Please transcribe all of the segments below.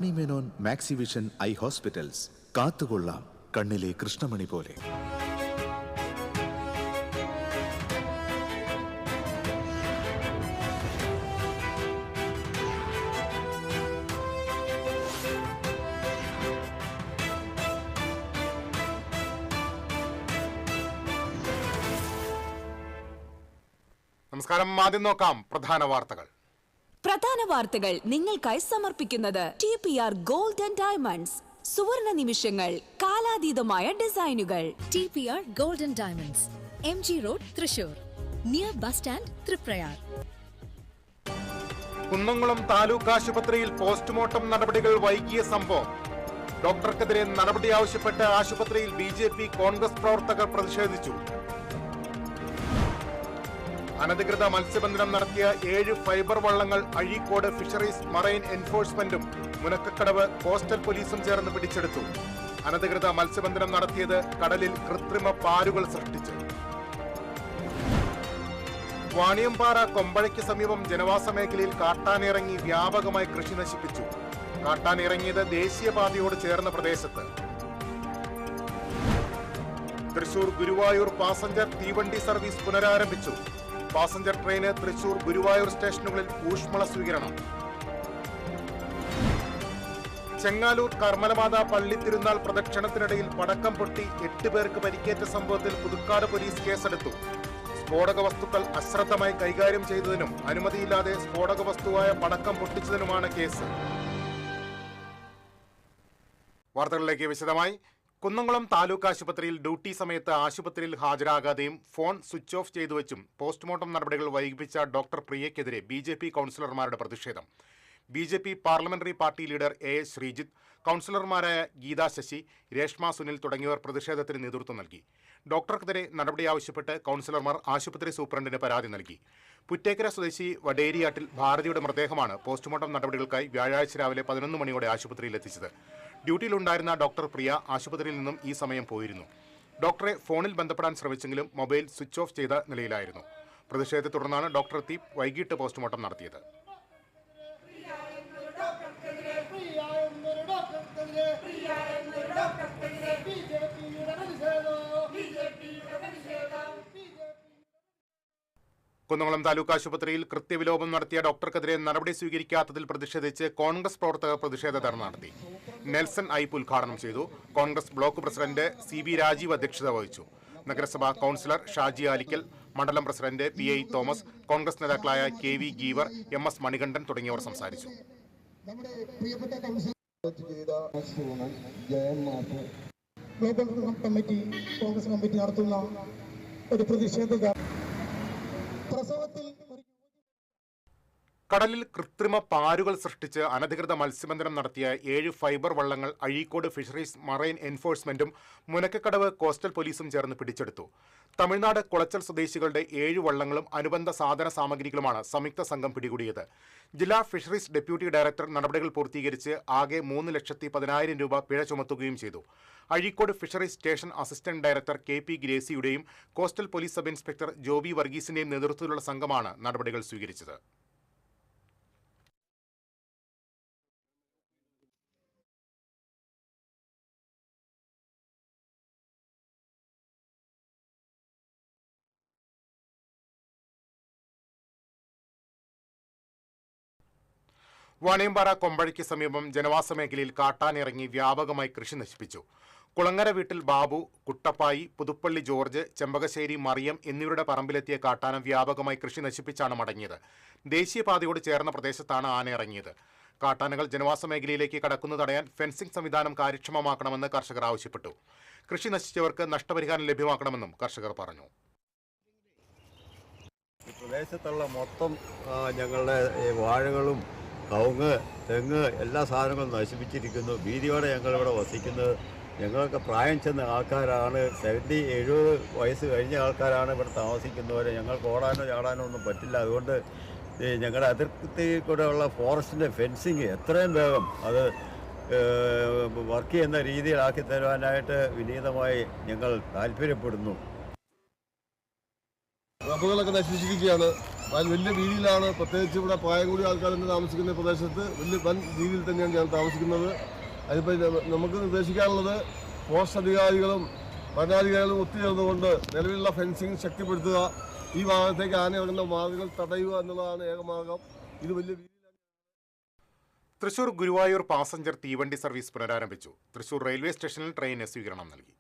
Menon Maxivision eye hospitals. കാത്തുകൊള്ളാം കണ്ണിലെ കൃഷ്ണമണി പോലെ. നമസ്കാരം. ആദ്യം നോക്കാം പ്രധാന വാർത്തകൾ. നിങ്ങൾക്കായി സമർപ്പിക്കുന്നത് TPR ഗോൾഡ് ആൻഡ് ഡയമണ്ട്സ്. സുവർണ നിമിഷങ്ങൾ, കാലാതീതമായ ഡിസൈനുകൾ. TPR gold and diamonds, MG road, Thrissur, near bus stand, Triprayar. Kunnamkulam taluk ആശുപത്രിയിൽ പോസ്റ്റ്മോർട്ടം നടപടികൾ വൈകിയ സംഭവം. ഡോക്ടർക്കെതിരെ നടപടി ആവശ്യപ്പെട്ട് ആശുപത്രിയിൽ BJP കോൺഗ്രസ് പ്രവർത്തകർ പ്രതിഷേധിച്ചു. അനധികൃത മത്സ്യബന്ധനം നടത്തിയ 7 ഫൈബർ വള്ളങ്ങൾ അഴീക്കോട് ഫിഷറീസ് മറൈൻ എൻഫോഴ്സ്മെന്റും മുനക്കക്കടവ് കോസ്റ്റൽ പോലീസും ചേർന്ന് പിടിച്ചെടുത്തു. അനധികൃത മത്സ്യബന്ധനം നടത്തിയത് കടലിൽ കൃത്രിമ പാരുകൾ സൃഷ്ടിച്ചു. വാണിയമ്പാറ കൊമ്പഴയ്ക്ക് സമീപം ജനവാസ മേഖലയിൽ കാട്ടാനിറങ്ങി വ്യാപകമായി കൃഷി നശിപ്പിച്ചു. കാട്ടാനിറങ്ങിയത് ദേശീയപാതയോട് ചേർന്ന പ്രദേശത്ത്. തൃശൂർ ഗുരുവായൂർ പാസഞ്ചർ തീവണ്ടി സർവീസ് പുനരാരംഭിച്ചു. പാസഞ്ചർ ട്രെയിന് തൃശൂർ ഗുരുവായൂർ സ്റ്റേഷനുകളിൽ ഊഷ്മള സ്വീകരണം. ചെങ്ങാലൂർ കർമ്മലമാത പള്ളി തിരുനാൾ പ്രദക്ഷിണത്തിനിടയിൽ പടക്കം പൊട്ടി 8 പേർക്ക് പരിക്കേറ്റ സംഭവത്തിൽ പുതുക്കാട് പോലീസ് കേസെടുത്തു. സ്ഫോടക വസ്തുക്കൾ അശ്രദ്ധമായി കൈകാര്യം ചെയ്തതിനും അനുമതിയില്ലാതെ സ്ഫോടക വസ്തുവായ പടക്കം പൊട്ടിച്ചതിനുമാണ് കേസ്. വാർത്തകളിലേക്ക് വിശദമായി. കുന്നംകുളം താലൂക്ക് ആശുപത്രിയിൽ ഡ്യൂട്ടി സമയത്ത് ആശുപത്രിയിൽ ഹാജരാകാതെയും ഫോൺ സ്വിച്ച് ഓഫ് ചെയ്തു വെച്ചും പോസ്റ്റ്മോർട്ടം നടപടികൾ വൈകിപ്പിച്ച ഡോക്ടർ പ്രിയയ്ക്കെതിരെ BJP കൗൺസിലർമാരുടെ പ്രതിഷേധം. BJP parliamentary party leader AS Sreejith, കൗൺസിലർമാരായ ഗീതാ ശശി, രേഷ്മ സുനിൽ തുടങ്ങിയവർ പ്രതിഷേധത്തിന് നേതൃത്വം നൽകി. ഡോക്ടർക്കെതിരെ നടപടി ആവശ്യപ്പെട്ട് കൗൺസിലർമാർ ആശുപത്രി സൂപ്രണ്ടിന് പരാതി നൽകി. പുറ്റേക്കര സ്വദേശി വടേരിയാട്ടിൽ ഭാരതിയുടെ മൃതദേഹമാണ് പോസ്റ്റ്മോർട്ടം നടപടികൾക്കായി വ്യാഴാഴ്ച രാവിലെ 11 മണിയോടെ ആശുപത്രിയിൽ എത്തിച്ചത്. ഡ്യൂട്ടിയിലുണ്ടായിരുന്ന ഡോക്ടർ പ്രിയ ആശുപത്രിയിൽ നിന്നും ഈ സമയം പോയിരുന്നു. ഡോക്ടറെ ഫോണിൽ ബന്ധപ്പെടാൻ ശ്രമിച്ചെങ്കിലും മൊബൈൽ സ്വിച്ച് ഓഫ് ചെയ്ത നിലയിലായിരുന്നു. പ്രതിഷേധത്തെ തുടർന്നാണ് ഡോക്ടർ എത്തി വൈകിട്ട് പോസ്റ്റ്മോർട്ടം നടത്തിയത്. കുന്നംകുളം താലൂക്ക് ആശുപത്രിയിൽ കൃത്യവിലോപം നടത്തിയ ഡോക്ടർക്കെതിരെ നടപടി സ്വീകരിക്കാത്തതിൽ പ്രതിഷേധിച്ച് കോൺഗ്രസ് പ്രവർത്തകർ പ്രതിഷേധ ധർണ്ണ നടത്തി. നെൽസൺ ഐപ്പ് ഉദ്ഘാടനം ചെയ്തു. Congress block president CB Rajeev അധ്യക്ഷത വഹിച്ചു. നഗരസഭാ കൗൺസിലർ ഷാജി ആലിക്കൽ, മണ്ഡലം പ്രസിഡന്റ് PI തോമസ്, കോൺഗ്രസ് നേതാക്കളായ KV ഗീവർ, MS മണികണ്ഠൻ തുടങ്ങിയവർ സംസാരിച്ചു. കോൺഗ്രസ് കമ്മിറ്റി നടത്തുന്ന ഒരു പ്രതിഷേധ കടലിൽ കൃത്രിമ പാരുകൾ സൃഷ്ടിച്ച് അനധികൃത മത്സ്യബന്ധനം നടത്തിയ 7 ഫൈബർ വള്ളങ്ങൾ അഴീക്കോട് ഫിഷറീസ് മറൈൻ എൻഫോഴ്സ്മെന്റും മുനക്കക്കടവ് കോസ്റ്റൽ പോലീസും ചേർന്ന് പിടിച്ചെടുത്തു. തമിഴ്നാട് കുളച്ചൽ സ്വദേശികളുടെ 7 വള്ളങ്ങളും അനുബന്ധ സാധന സാമഗ്രികളുമാണ് സംയുക്ത സംഘം പിടികൂടിയത്. ജില്ലാ ഫിഷറീസ് ഡെപ്യൂട്ടി ഡയറക്ടർ നടപടികൾ പൂർത്തീകരിച്ച് ആകെ 3,10,000 രൂപ പിഴ ചുമത്തുകയും ചെയ്തു. Azhikode fisheries station assistant director KP ഗ്രേസിയുടെയും coastal police sub inspector Joby വർഗീസിന്റെയും നേതൃത്വത്തിലുള്ള സംഘമാണ് നടപടികൾ സ്വീകരിച്ചത്. വാണിയമ്പാറ കൊമ്പഴയ്ക്ക് സമീപം ജനവാസ മേഖലയിൽ കാട്ടാനിറങ്ങി വ്യാപകമായി കൃഷി നശിപ്പിച്ചു. കുളങ്ങര വീട്ടിൽ ബാബു, കുട്ടപ്പായി, പുതുപ്പള്ളി ജോർജ്, ചെമ്പകശ്ശേരി മറിയം എന്നിവരുടെ പറമ്പിലെത്തിയ കാട്ടാന വ്യാപകമായി കൃഷി നശിപ്പിച്ചാണ് മടങ്ങിയത്. ദേശീയപാതയോട് ചേർന്ന പ്രദേശത്താണ് ആന ഇറങ്ങിയത്. കാട്ടാനകൾ ജനവാസ മേഖലയിലേക്ക് കടക്കുന്നത് തടയാൻ ഫെൻസിംഗ് സംവിധാനം കാര്യക്ഷമമാക്കണമെന്ന് കർഷകർ ആവശ്യപ്പെട്ടു. കൃഷി നശിച്ചവർക്ക് നഷ്ടപരിഹാരം ലഭ്യമാക്കണമെന്നും കർഷകർ പറഞ്ഞു. പ്രദേശത്തുള്ള മൊത്തം ഞങ്ങളുടെ വാഴകളും കവുങ്ങ്, തെങ്ങ് എല്ലാ സാധനങ്ങളും നശിപ്പിച്ചിരിക്കുന്നു. ഭീതിയോടെ ഞങ്ങളിവിടെ വസിക്കുന്നത്. ഞങ്ങളൊക്കെ പ്രായം ചെന്ന ആൾക്കാരാണ്. 70-70 വയസ്സ് കഴിഞ്ഞ ആൾക്കാരാണ് ഇവിടെ താമസിക്കുന്നവരെ. ഞങ്ങൾക്ക് ഓടാനോ ചാടാനോ ഒന്നും പറ്റില്ല. അതുകൊണ്ട് ഞങ്ങളുടെ അതിർത്തി കൂടെയുള്ള ഫോറസ്റ്റിൻ്റെ ഫെൻസിങ് എത്രയും വേഗം അത് വർക്ക് ചെയ്യുന്ന രീതിയിലാക്കി തരുവാനായിട്ട് വിനീതമായി ഞങ്ങൾ താല്പര്യപ്പെടുന്നു. റബ്ബറുകളൊക്കെ നശിപ്പിച്ചിരിക്കുകയാണ്. വലിയ രീതിയിലാണ്, പ്രത്യേകിച്ച് ഇവിടെ പ്രായം കൂടിയ ആൾക്കാർ തന്നെ താമസിക്കുന്ന പ്രദേശത്ത് വൻ രീതിയിൽ തന്നെയാണ് ഞാൻ താമസിക്കുന്നത്. അതിപ്പോൾ നമുക്ക് നിർദ്ദേശിക്കാനുള്ളത് പോസ്റ്റ് അധികാരികളും ഭരണാധികാരികളും ഒത്തുചേർന്നുകൊണ്ട് നിലവിലുള്ള ഫെൻസിങ് ശക്തിപ്പെടുത്തുക, ഈ ഭാഗത്തേക്ക് ആന ഇറങ്ങുന്ന മാർഗങ്ങൾ തടയുക എന്നുള്ളതാണ് ഏകമാർഗം. ഇത് വലിയ തൃശൂർ ഗുരുവായൂർ പാസഞ്ചർ തീവണ്ടി സർവീസ് പുനരാരംഭിച്ചു. തൃശൂർ റെയിൽവേ സ്റ്റേഷനിൽ ട്രെയിന് സ്വീകരണം നൽകി.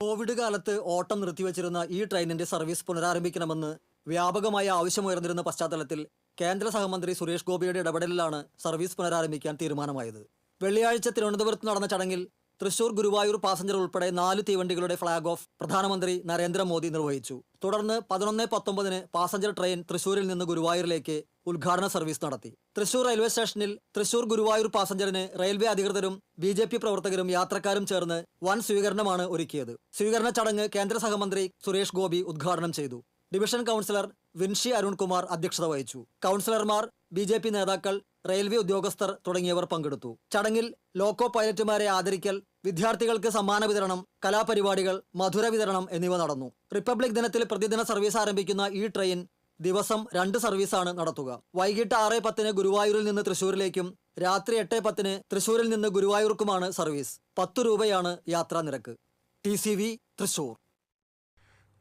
കോവിഡ് കാലത്ത് ഓട്ടം നിർത്തിവച്ചിരുന്ന ഈ ട്രെയിനിന്റെ സർവീസ് പുനരാരംഭിക്കണമെന്ന് വ്യാപകമായ ആവശ്യമുയർന്നിരുന്ന പശ്ചാത്തലത്തിൽ കേന്ദ്ര സഹമന്ത്രി സുരേഷ് ഗോപിയുടെ ഇടപെടലിലാണ് സർവീസ് പുനരാരംഭിക്കാൻ തീരുമാനമായത്. വെള്ളിയാഴ്ച തിരുവനന്തപുരത്ത് നടന്ന ചടങ്ങിൽ തൃശൂർ ഗുരുവായൂർ പാസഞ്ചർ ഉൾപ്പെടെ 4 തീവണ്ടികളുടെ ഫ്ളാഗ് ഓഫ് പ്രധാനമന്ത്രി നരേന്ദ്രമോദി നിർവഹിച്ചു. തുടർന്ന് 11:19 പാസഞ്ചർ ട്രെയിൻ തൃശൂരിൽ നിന്ന് ഗുരുവായൂരിലേക്ക് ഉദ്ഘാടന സർവീസ് നടത്തി. തൃശൂർ റെയിൽവേ സ്റ്റേഷനിൽ തൃശൂർ ഗുരുവായൂർ പാസഞ്ചറിന് റെയിൽവേ അധികൃതരും BJP പ്രവർത്തകരും യാത്രക്കാരും ചേർന്ന് വൻ സ്വീകരണമാണ് ഒരുക്കിയത്. സ്വീകരണ ചടങ്ങ് കേന്ദ്ര സഹമന്ത്രി സുരേഷ് ഗോപി ഉദ്ഘാടനം ചെയ്തു. ഡിവിഷൻ കൗൺസിലർ വിൻഷി അരുൺകുമാർ അധ്യക്ഷത വഹിച്ചു. കൗൺസിലർമാർ, BJP നേതാക്കൾ, റെയിൽവേ ഉദ്യോഗസ്ഥർ തുടങ്ങിയവർ പങ്കെടുത്തു. ചടങ്ങിൽ ലോക്കോ പൈലറ്റുമാരെ ആദരിക്കൽ, വിദ്യാർത്ഥികൾക്ക് സമ്മാന വിതരണം, കലാപരിപാടികൾ, മധുര വിതരണം എന്നിവ നടന്നു. റിപ്പബ്ലിക് ദിനത്തിൽ പ്രതിദിന സർവീസ് ആരംഭിക്കുന്ന ഈ ട്രെയിൻ ദിവസം 2 സർവീസാണ് നടത്തുക. വൈകിട്ട് 6:10 ഗുരുവായൂരിൽ നിന്ന് തൃശൂരിലേക്കും രാത്രി 8:10 തൃശൂരിൽ നിന്ന് ഗുരുവായൂർക്കുമാണ് സർവീസ്. 10 രൂപയാണ് യാത്രാ നിരക്ക്. TCV തൃശൂർ.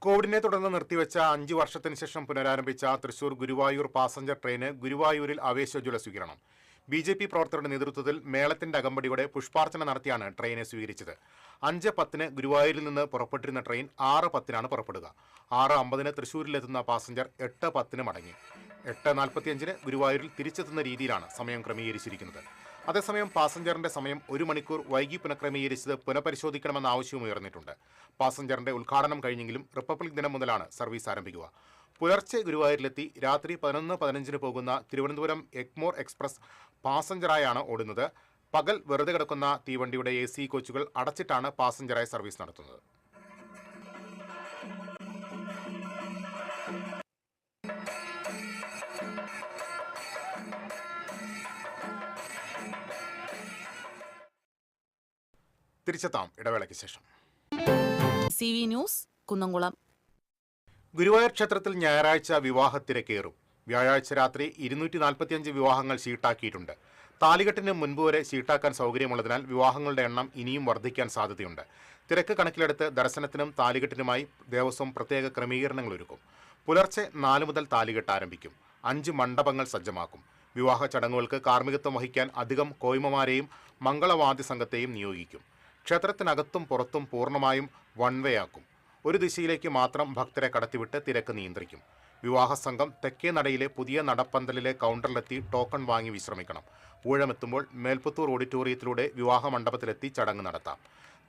കോവിഡിനെ തുടർന്ന് നിർത്തിവെച്ച 5 വർഷത്തിന് ശേഷം പുനരാരംഭിച്ച തൃശൂർ ഗുരുവായൂർ പാസഞ്ചർ ട്രെയിന് ഗുരുവായൂരിൽ ആവേശോജ്വല സ്വീകരണം. BJP പ്രവർത്തകരുടെ നേതൃത്വത്തിൽ മേളത്തിന്റെ അകമ്പടിയോടെ പുഷ്പാർച്ചന നടത്തിയാണ് ട്രെയിനെ സ്വീകരിച്ചത്. 5:10 ഗുരുവായൂരിൽ നിന്ന് പുറപ്പെട്ടിരുന്ന ട്രെയിൻ 6:10 പുറപ്പെടുക. 6:50 തൃശൂരിലെത്തുന്ന പാസഞ്ചർ 8:10 മടങ്ങി. 8:45 ഗുരുവായൂരിൽ തിരിച്ചെത്തുന്ന രീതിയിലാണ് സമയം ക്രമീകരിച്ചിരിക്കുന്നത്. അതേസമയം പാസഞ്ചറിന്റെ സമയം 1 മണിക്കൂർ വൈകി പുനഃക്രമീകരിച്ചത് പുനഃപരിശോധിക്കണമെന്ന ആവശ്യവും ഉയർന്നിട്ടുണ്ട്. പാസഞ്ചറിന്റെ ഉദ്ഘാടനം കഴിഞ്ഞെങ്കിലും റിപ്പബ്ലിക് ദിനം മുതലാണ് സർവീസ് ആരംഭിക്കുക. പുലർച്ചെ ഗുരുവായൂരിലെത്തി രാത്രി 11:15 പോകുന്ന തിരുവനന്തപുരം എഗ്മോർ എക്സ്പ്രസ് പാസഞ്ചറായാണ് ഓടുന്നത്. പകൽ വെറുതെ കിടക്കുന്ന തീവണ്ടിയുടെ AC കോച്ചുകൾ അടച്ചിട്ടാണ് പാസഞ്ചറായി സർവീസ് നടത്തുന്നത്. തിരിച്ചെത്താം ഇടവേളയ്ക്ക് ശേഷം. CV news Kunnamkulam. ഗുരുവായൂർ ക്ഷേത്രത്തിൽ ഞായറാഴ്ച വിവാഹത്തിരക്കേറും. വ്യാഴാഴ്ച രാത്രി 245 വിവാഹങ്ങൾ ഷീട്ടാക്കിയിട്ടുണ്ട്. താലികെട്ടിന് മുൻപ് വരെ ഷീട്ടാക്കാൻ സൗകര്യമുള്ളതിനാൽ വിവാഹങ്ങളുടെ എണ്ണം ഇനിയും വർദ്ധിക്കാൻ സാധ്യതയുണ്ട്. തിരക്ക് കണക്കിലെടുത്ത് ദർശനത്തിനും താലികെട്ടിനുമായി ദേവസ്വം പ്രത്യേക ക്രമീകരണങ്ങൾ ഒരുക്കും. പുലർച്ചെ 4 മുതൽ താലികെട്ട് ആരംഭിക്കും. 5 മണ്ഡപങ്ങൾ സജ്ജമാക്കും. വിവാഹ ചടങ്ങുകൾക്ക് കാർമ്മികത്വം വഹിക്കാൻ അധികം കോയ്മമാരെയും മംഗളവാദ്യ സംഘത്തെയും നിയോഗിക്കും. ക്ഷേത്രത്തിനകത്തും പുറത്തും പൂർണ്ണമായും വൺ വേ ആക്കും. ഒരു ദിശയിലേക്ക് മാത്രം ഭക്തരെ കടത്തിവിട്ട് തിരക്ക് നിയന്ത്രിക്കും. വിവാഹ സംഘം തെക്കേ നടയിലെ പുതിയ നടപ്പന്തലിലെ കൗണ്ടറിലെത്തി ടോക്കൺ വാങ്ങി വിശ്രമിക്കണം. ഊഴമെത്തുമ്പോൾ മേൽപ്പത്തൂർ ഓഡിറ്റോറിയത്തിലൂടെ വിവാഹ മണ്ഡപത്തിലെത്തി ചടങ്ങ് നടത്താം.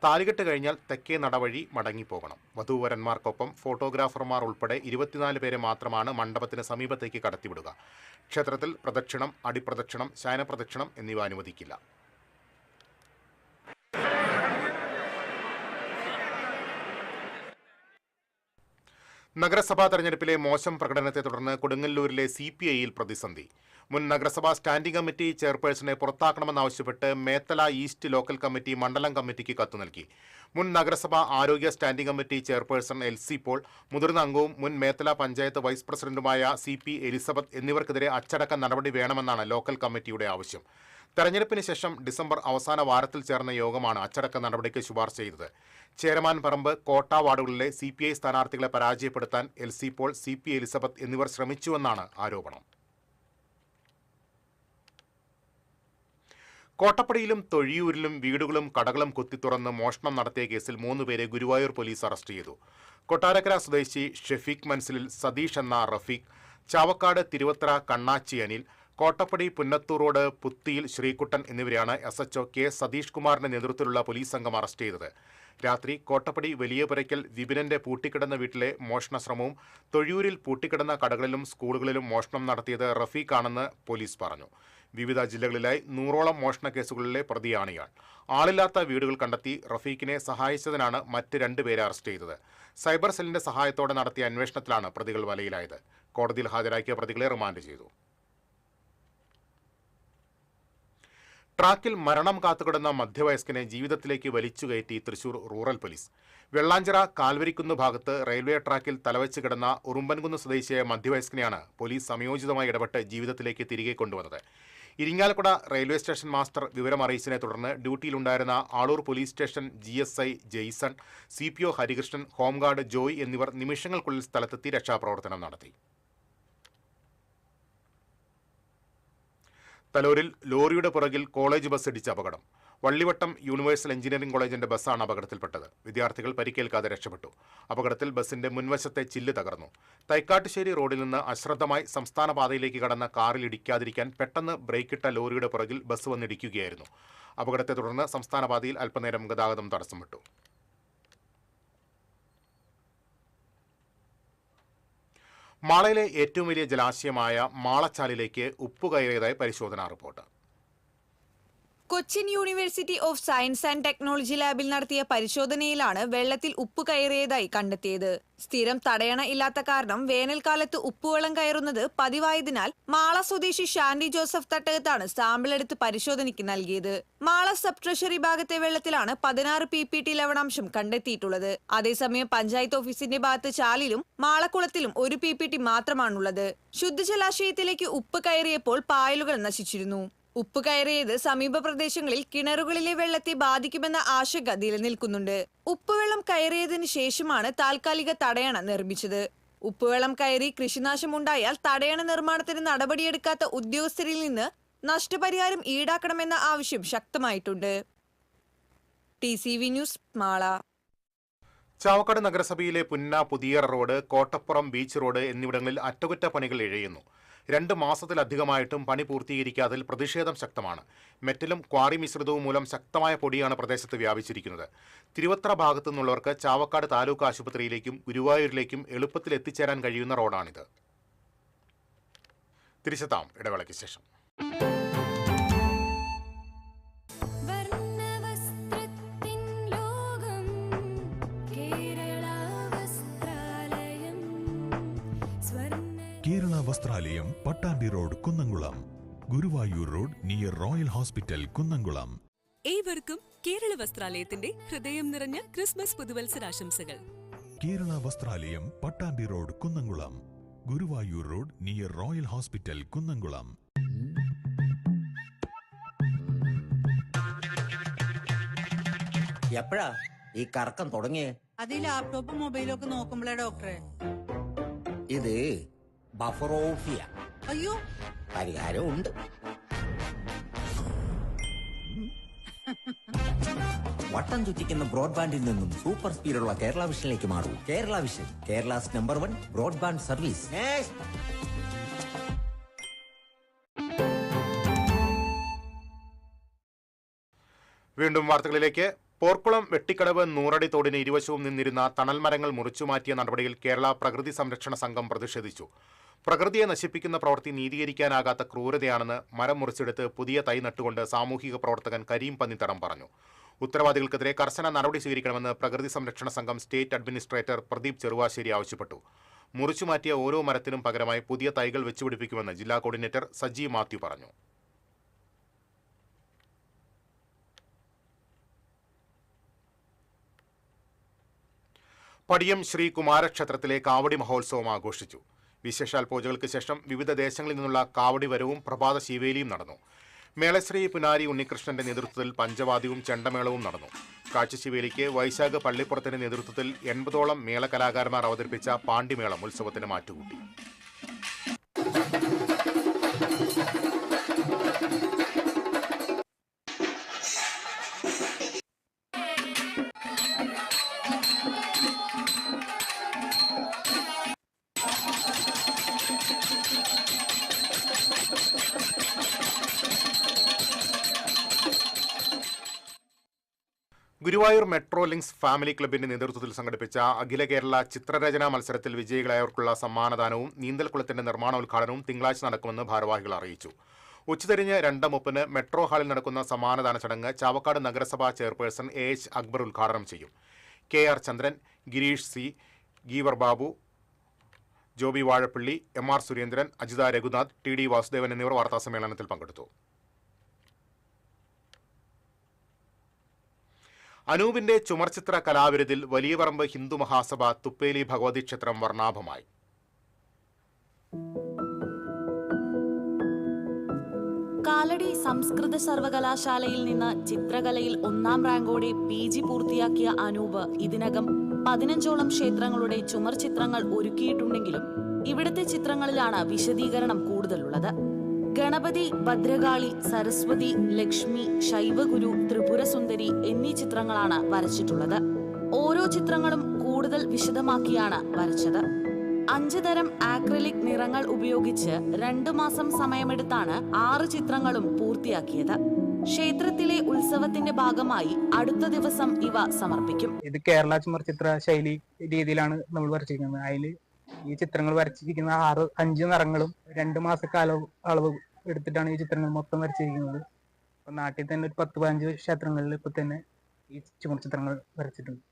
താലികെട്ട് കഴിഞ്ഞാൽ തെക്കേ നടവഴി മടങ്ങിപ്പോകണം. വധൂവരന്മാർക്കൊപ്പം ഫോട്ടോഗ്രാഫർമാർ ഉൾപ്പെടെ 24 പേരെ മാത്രമാണ് മണ്ഡപത്തിന് സമീപത്തേക്ക് കടത്തിവിടുക. ക്ഷേത്രത്തിൽ പ്രദക്ഷിണം, അടിപ്രദക്ഷിണം, ശയനപ്രദക്ഷിണം എന്നിവ അനുവദിക്കില്ല. നഗരസഭാ തെരഞ്ഞെടുപ്പിലെ മോശം പ്രകടനത്തെ തുടർന്ന് കൊടുങ്ങല്ലൂരിലെ CPIയിൽ പ്രതിസന്ധി. മുൻ നഗരസഭാ സ്റ്റാൻഡിംഗ് കമ്മിറ്റി ചെയർപേഴ്സണെ പുറത്താക്കണമെന്നാവശ്യപ്പെട്ട് മേത്തല ഈസ്റ്റ് ലോക്കൽ കമ്മിറ്റി മണ്ഡലം കമ്മിറ്റിക്ക് കത്ത് നൽകി. മുൻ നഗരസഭാ ആരോഗ്യ standing committee chairperson LC Paul, മുതിർന്ന അംഗവും മുൻ മേത്തല പഞ്ചായത്ത് വൈസ് പ്രസിഡന്റുമായ CP എലിസബത്ത് എന്നിവർക്കെതിരെ അച്ചടക്ക നടപടി വേണമെന്നാണ് ലോക്കൽ കമ്മിറ്റിയുടെ ആവശ്യം. തെരഞ്ഞെടുപ്പിന് ശേഷം ഡിസംബർ അവസാന വാരത്തിൽ ചേർന്ന യോഗമാണ് അച്ചടക്ക നടപടിക്ക് ശുപാർശ ചെയ്തത്. ചേരമാൻ പറമ്പ്, കോട്ട വാർഡുകളിലെ CPI സ്ഥാനാർത്ഥികളെ പരാജയപ്പെടുത്താൻ LC പോൾ, CP എലിസബത്ത് എന്നിവർ ശ്രമിച്ചുവെന്നാണ് ആരോപണം. കോട്ടപ്പടിയിലും തൊഴിയൂരിലും വീടുകളും കടകളും കുത്തിത്തുറന്ന് മോഷണം നടത്തിയ കേസിൽ 3 പേരെ ഗുരുവായൂർ പോലീസ് അറസ്റ്റ് ചെയ്തു. കൊട്ടാരക്കര സ്വദേശി ഷെഫീഖ് മൻസിലിൽ സതീഷ് എന്ന റഫീഖ്, ചാവക്കാട് തിരുവത്ര കണ്ണാച്ചി അനിൽ, കോട്ടപ്പടി പുന്നത്തൂർ റോഡ് പുത്തിയിൽ ശ്രീകുട്ടൻ എന്നിവരെയാണ് SHO K സതീഷ് കുമാറിന്റെ നേതൃത്വത്തിലുള്ള പോലീസ് സംഘം അറസ്റ്റ് ചെയ്തത്. രാത്രി കോട്ടപ്പടി വലിയപുരയ്ക്കൽ വിപിനന്റെ പൂട്ടിക്കിടന്ന വീട്ടിലെ മോഷണ ശ്രമവും തൊഴിയൂരിൽ പൂട്ടിക്കിടന്ന കടകളിലും സ്കൂളുകളിലും മോഷണം നടത്തിയത് റഫീഖാണെന്ന് പോലീസ് പറഞ്ഞു. വിവിധ ജില്ലകളിലായി 100ഓളം മോഷണ കേസുകളിലെ പ്രതിയാണ് ഇയാൾ. ആളില്ലാത്ത വീടുകൾ കണ്ടെത്തി റഫീഖിനെ സഹായിച്ചതിനാണ് മറ്റ് 2 പേരെ അറസ്റ്റ് ചെയ്തത്. സൈബർ സെല്ലിന്റെ സഹായത്തോടെ നടത്തിയ അന്വേഷണത്തിലാണ് പ്രതികൾ വലയിലായത്. കോടതിയിൽ ഹാജരാക്കിയ പ്രതികളെ റിമാൻഡ് ചെയ്തു. ട്രാക്കിൽ മരണം കാത്തുകിടന്ന മധ്യവയസ്കനെ ജീവിതത്തിലേക്ക് വലിച്ചുകയറ്റി തൃശൂർ റൂറൽ പോലീസ്. വെള്ളാഞ്ചിറ കാൽവരിക്കുന്ന് ഭാഗത്ത് റെയിൽവേ ട്രാക്കിൽ തലവെച്ച് കിടന്ന ഉറുമ്പൻകുന്ന് സ്വദേശിയായ മധ്യവയസ്കനെയാണ് പോലീസ് സമയോചിതമായി ഇടപെട്ട് ജീവിതത്തിലേക്ക് തിരികെ കൊണ്ടുവന്നത്. ഇരിങ്ങാലക്കുട റെയിൽവേ സ്റ്റേഷൻ മാസ്റ്റർ വിവരം അറിയിച്ചതിനെ തുടർന്ന് ഡ്യൂട്ടിയിലുണ്ടായിരുന്ന Aloor police station GSI Jason, CPO Harikrishnan, home guard Joy എന്നിവർ നിമിഷങ്ങൾക്കുള്ളിൽ സ്ഥലത്തെത്തി രക്ഷാപ്രവർത്തനം നടത്തി. തലൂരിൽ ലോറിയുടെ പുറകിൽ കോളേജ് ബസ് ഇടിച്ച അപകടം. വള്ളിവട്ടം യൂണിവേഴ്സൽ എഞ്ചിനീയറിംഗ് കോളേജിന്റെ ബസ്സാണ് അപകടത്തിൽപ്പെട്ടത്. വിദ്യാർത്ഥികൾ പരിക്കേൽക്കാതെ രക്ഷപ്പെട്ടു. അപകടത്തിൽ ബസിന്റെ മുൻവശത്തെ ചില്ല് തകർന്നു. തൈക്കാട്ടുശ്ശേരി റോഡിൽ നിന്ന് അശ്രദ്ധമായി സംസ്ഥാന പാതയിലേക്ക് കടന്ന കാറിൽ ഇടിക്കാതിരിക്കാൻ പെട്ടെന്ന് ബ്രേക്കിട്ട ലോറിയുടെ പുറകിൽ ബസ് വന്നിടിക്കുകയായിരുന്നു. അപകടത്തെ തുടർന്ന് സംസ്ഥാന പാതയിൽ അല്പനേരം ഗതാഗതം തടസ്സം വിട്ടു. മാളയിലെ ഏറ്റവും വലിയ ജലാശയമായ മാളച്ചാലിലേക്ക് ഉപ്പ് കയറിയതായി പരിശോധനാ report. Cochin university of science and technology ലാബിൽ നടത്തിയ പരിശോധനയിലാണ് വെള്ളത്തിൽ ഉപ്പ് കയറിയതായി കണ്ടെത്തിയത്. സ്ഥിരം തടയണ ഇല്ലാത്ത കാരണം വേനൽക്കാലത്ത് ഉപ്പുവെള്ളം കയറുന്നത് പതിവായതിനാൽ മാള സ്വദേശി ഷാൻഡി ജോസഫ് തട്ടകത്താണ് സാമ്പിൾ എടുത്ത് പരിശോധനയ്ക്ക് നൽകിയത്. മാള സബ് ട്രഷറി ഭാഗത്തെ വെള്ളത്തിലാണ് 16 PPT ലവണാംശം കണ്ടെത്തിയിട്ടുള്ളത്. അതേസമയം പഞ്ചായത്ത് ഓഫീസിന്റെ ഭാഗത്ത് ചാലിലും മാളക്കുളത്തിലും 1 PPT മാത്രമാണുള്ളത്. ശുദ്ധജലാശയത്തിലേക്ക് ഉപ്പ് കയറിയപ്പോൾ പായലുകൾ നശിച്ചിരുന്നു. ഉപ്പ് കയറിയത് സമീപ പ്രദേശങ്ങളിൽ കിണറുകളിലെ വെള്ളത്തെ ബാധിക്കുമെന്ന ആശങ്ക നിലനിൽക്കുന്നുണ്ട്. ഉപ്പുവെള്ളം കയറിയതിനു ശേഷമാണ് താൽക്കാലിക തടയണ നിർമ്മിച്ചത്. ഉപ്പുവെള്ളം കയറി കൃഷിനാശമുണ്ടായാൽ തടയണ നിർമ്മാണത്തിന് നടപടിയെടുക്കാത്ത ഉദ്യോഗസ്ഥരിൽ നിന്ന് നഷ്ടപരിഹാരം ഈടാക്കണമെന്ന ആവശ്യം ശക്തമായിട്ടുണ്ട്. TCV news, Mala. ചാവക്കാട് നഗരസഭയിലെ Punna, Puthiyara road, Kottappuram beach road എന്നിവിടങ്ങളിൽ അറ്റകുറ്റപ്പണികൾ ഇഴയുന്നു. 2 മാസത്തിലധികമായിട്ടും പണി പൂർത്തീകരിക്കാതിൽ പ്രതിഷേധം ശക്തമാണ്. മെറ്റലും ക്വാറി മിശ്രിതവും മൂലം ശക്തമായ പൊടിയാണ് പ്രദേശത്ത് വ്യാപിച്ചിരിക്കുന്നത്. തിരുവത്ര ഭാഗത്തു നിന്നുള്ളവർക്ക് ചാവക്കാട് താലൂക്ക് ആശുപത്രിയിലേക്കും ഗുരുവായൂരിലേക്കും എളുപ്പത്തിൽ എത്തിച്ചേരാൻ കഴിയുന്ന റോഡാണിത്. തിരിച്ചെത്താം ഇടവേളയ്ക്ക് ശേഷം. കേരള വസ്ത്രാലയം, Pattambi road, Kunnamkulam. Guruvayur road near royal hospital, Kunnamkulam. ഏവർക്കും കേരള വസ്ത്രാലയത്തിന്റെ ഹൃദയം നിറഞ്ഞ ക്രിസ്മസ് പുതുവത്സരാശംസകൾ. കേരള വസ്ത്രാലയം, Pattambi road, Kunnamkulam. Guruvayur road near royal hospital, Kunnamkulam. എപ്പോഴാ ഈ കറക്കം തുടങ്ങിയേ? അത് ലാപ്ടോപ്പും മൊബൈലും ഒക്കെ നോക്കുമ്പോഴേ ഡോക്ടറെ. ഇത് ബഫറോഫിയ. അയ്യോ, പരിഹാരമുണ്ട്. വട്ടം ചുറ്റിക്കുന്ന ബ്രോഡ്ബാൻഡിൽ നിന്നും സൂപ്പർ സ്പീഡുള്ള കേരള വിഷനിലേക്ക് മാറൂ. Kerala vision, Kerala's number 1 broadband service. വീണ്ടും വാർത്തകളിലേക്ക്. പോർക്കുളം വെട്ടിക്കടവ് നൂറടി തോടിന് ഇരുവശവും നിന്നിരുന്ന തണൽ മരങ്ങൾ മുറിച്ചുമാറ്റിയ നടപടിയിൽ കേരള പ്രകൃതി സംരക്ഷണ സംഘം പ്രതിഷേധിച്ചു. പ്രകൃതിയെ നശിപ്പിക്കുന്ന പ്രവൃത്തി നീതീകരിക്കാനാകാത്ത ക്രൂരതയാണെന്ന് മരം മുറിച്ചെടുത്ത് പുതിയ തൈ നട്ടുകൊണ്ട് സാമൂഹിക പ്രവർത്തകൻ കരീം പന്നിത്തടം പറഞ്ഞു. ഉത്തരവാദികൾക്കെതിരെ കർശന നടപടി സ്വീകരിക്കണമെന്ന് പ്രകൃതി സംരക്ഷണ സംഘം സ്റ്റേറ്റ് അഡ്മിനിസ്ട്രേറ്റർ പ്രദീപ് ചെറുവാശ്ശേരി ആവശ്യപ്പെട്ടു. മുറിച്ചുമാറ്റിയ ഓരോ മരത്തിനും പകരമായി പുതിയ തൈകൾ വെച്ചുപിടിപ്പിക്കുമെന്ന് ജില്ലാ കോർഡിനേറ്റർ സജി മാത്യു പറഞ്ഞു. പടിയം ശ്രീ കുമാരക്ഷേത്രത്തിലെ കാവടി മഹോത്സവം ആഘോഷിച്ചു. വിശേഷാൽ പൂജകൾക്ക് ശേഷം വിവിധ ദേശങ്ങളിൽ നിന്നുള്ള കാവടി വരവും പ്രഭാത ശീവേലിയും നടന്നു. മേളശ്രീ പുനാരി ഉണ്ണികൃഷ്ണന്റെ നേതൃത്വത്തിൽ പഞ്ചവാദ്യവും ചെണ്ടമേളവും നടന്നു. കാഴ്ചശീവേലിക്ക് വൈശാഖ പള്ളിപ്പുറത്തിന്റെ നേതൃത്വത്തിൽ 80ഓളം മേളകലാകാരന്മാർ അവതരിപ്പിച്ച പാണ്ടിമേളം ഉത്സവത്തിന് മാറ്റുകൂട്ടി. ഗുരുവായൂർ മെട്രോ ലിങ്ക്സ് ഫാമിലി ക്ലബിന്റെ നേതൃത്വത്തിൽ സംഘടിപ്പിച്ച അഖില കേരള ചിത്രരചനാ മത്സരത്തിൽ വിജയികളായവർക്കുള്ള സമ്മാനദാനവും നീന്തൽക്കുളത്തിന്റെ നിർമ്മാണോദ്ഘാടനവും തിങ്കളാഴ്ച നടക്കുമെന്ന് ഭാരവാഹികൾ അറിയിച്ചു. ഉച്ചതിരിഞ്ഞ് 2:30 മെട്രോ ഹാളിൽ നടക്കുന്ന സമ്മാനദാന ചടങ്ങ് ചാവക്കാട് നഗരസഭാ ചെയർപേഴ്സൺ AH അക്ബർ ഉദ്ഘാടനം ചെയ്യും. KR Chandran, Gireesh C, Geevar Babu, Joby Vazhappally, MR Surendran, Ajitha Raghunath, TD Vasudevan എന്നിവർ വാർത്താസമ്മേളനത്തിൽ പങ്കെടുത്തു. അനൂപിന്റെ ചുമർചിത്ര കലാവിരുതിൽ വലിയപറമ്പ് ഹിന്ദു മഹാസഭ തുപ്പേലി ഭഗവതി ക്ഷേത്രം വർണ്ണാഭമായി. കാലടി സംസ്കൃത സർവകലാശാലയിൽ നിന്ന് ചിത്രകലയിൽ 1ാം റാങ്കോടെ PG പൂർത്തിയാക്കിയ അനൂപ് ഇതിനകം 15ഓളം ക്ഷേത്രങ്ങളുടെ ചുമർ ചിത്രങ്ങൾ ഒരുക്കിയിട്ടുണ്ടെങ്കിലും ഇവിടുത്തെ ചിത്രങ്ങളിലാണ് വിശദീകരണം കൂടുതലുള്ളത്. ഗണപതി, ഭദ്രകാളി, സരസ്വതി, ലക്ഷ്മി, ശൈവഗുരു, ത്രിപുരസുന്ദരി എന്നീ ചിത്രങ്ങളാണ് വരച്ചിട്ടുള്ളത്. ഓരോ ചിത്രങ്ങളും കൂടുതൽ വിശദമാക്കിയാണ് വരച്ചത്. 5 തരം ആക്രിലിക് നിറങ്ങൾ ഉപയോഗിച്ച് 2 മാസം സമയമെടുത്താണ് 6 ചിത്രങ്ങളും പൂർത്തിയാക്കിയത്. ക്ഷേത്രത്തിലെ ഉത്സവത്തിന്റെ ഭാഗമായി അടുത്ത ദിവസം ഇവ സമർപ്പിക്കും. ഇത് കേരള ചുമർചിത്ര ശൈലി രീതിയിലാണ് നമ്മൾ വരച്ചിരിക്കുന്നത്. അതിൽ ഈ ചിത്രങ്ങൾ വരച്ചിരിക്കുന്ന 5 നിറങ്ങളും 2 മാസക്കാല അളവ് എടുത്തിട്ടാണ് ഈ ചിത്രങ്ങൾ മൊത്തം വരച്ചിരിക്കുന്നത്. നാട്ടിൽ തന്നെ ഒരു 10-15 ക്ഷേത്രങ്ങളിൽ ഇപ്പൊ തന്നെ ഈ ചുമർചിത്രങ്ങൾ വരച്ചിട്ടുണ്ട്.